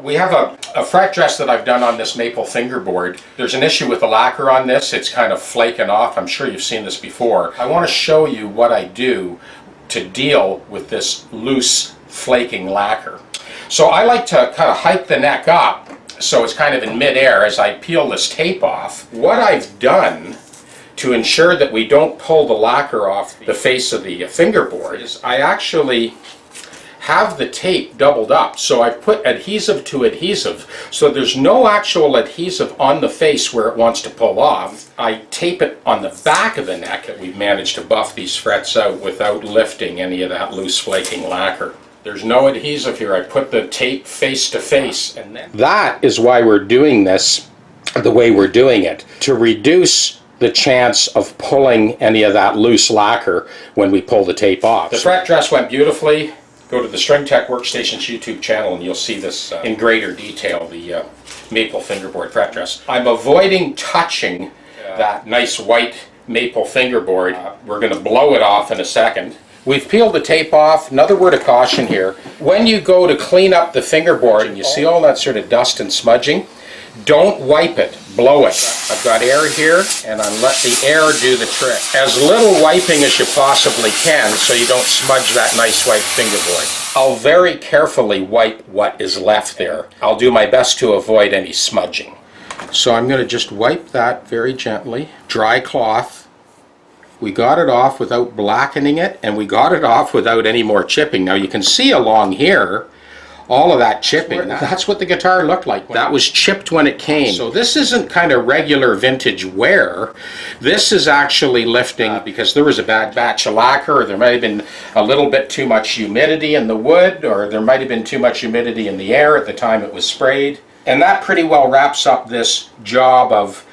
We have a fret dress that I've done on this maple fingerboard. There's an issue with the lacquer on this. It's kind of flaking off. I'm sure you've seen this before. I want to show you what I do to deal with this loose flaking lacquer. So I like to kind of hike the neck up so it's kind of in midair as I peel this tape off. What I've done to ensure that we don't pull the lacquer off the face of the fingerboard is I actually have the tape doubled up. So I've put adhesive to adhesive, so there's no actual adhesive on the face where it wants to pull off. I tape it on the back of the neck, and we've managed to buff these frets out without lifting any of that loose flaking lacquer. There's no adhesive here. I put the tape face to face, and then that is why we're doing this the way we're doing it, to reduce the chance of pulling any of that loose lacquer when we pull the tape off. The fret dress went beautifully. Go to the String Tech Workstations YouTube channel and you'll see this in greater detail, the maple fingerboard fret dress. I'm avoiding touching that nice white maple fingerboard. We're going to blow it off in a second. We've peeled the tape off. Another word of caution here. When you go to clean up the fingerboard and you see all that sort of dust and smudging, don't wipe it, blow it. I've got air here, and I let the air do the trick. As little wiping as you possibly can so you don't smudge that nice white fingerboard. I'll very carefully wipe what is left there. I'll do my best to avoid any smudging. So I'm going to just wipe that very gently. Dry cloth. We got it off without blackening it, and we got it off without any more chipping. Now you can see along here all of that chipping. That's what the guitar looked like. That was chipped when it came. So this isn't kind of regular vintage wear. This is actually lifting because there was a bad batch of lacquer, or there might have been a little bit too much humidity in the wood, or there might have been too much humidity in the air at the time it was sprayed. And that pretty well wraps up this job of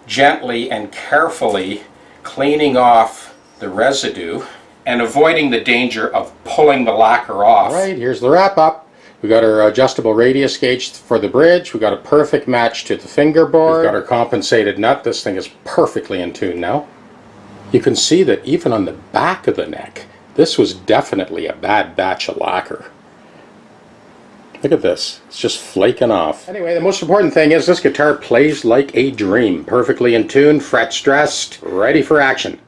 gently and carefully cleaning off the residue and avoiding the danger of pulling the lacquer off. All right, here's the wrap up. We got our adjustable radius gauge for the bridge. We got a perfect match to the fingerboard. We've got our compensated nut. This thing is perfectly in tune now. You can see that even on the back of the neck, this was definitely a bad batch of lacquer. Look at this. It's just flaking off. Anyway, the most important thing is this guitar plays like a dream. Perfectly in tune, frets dressed, ready for action.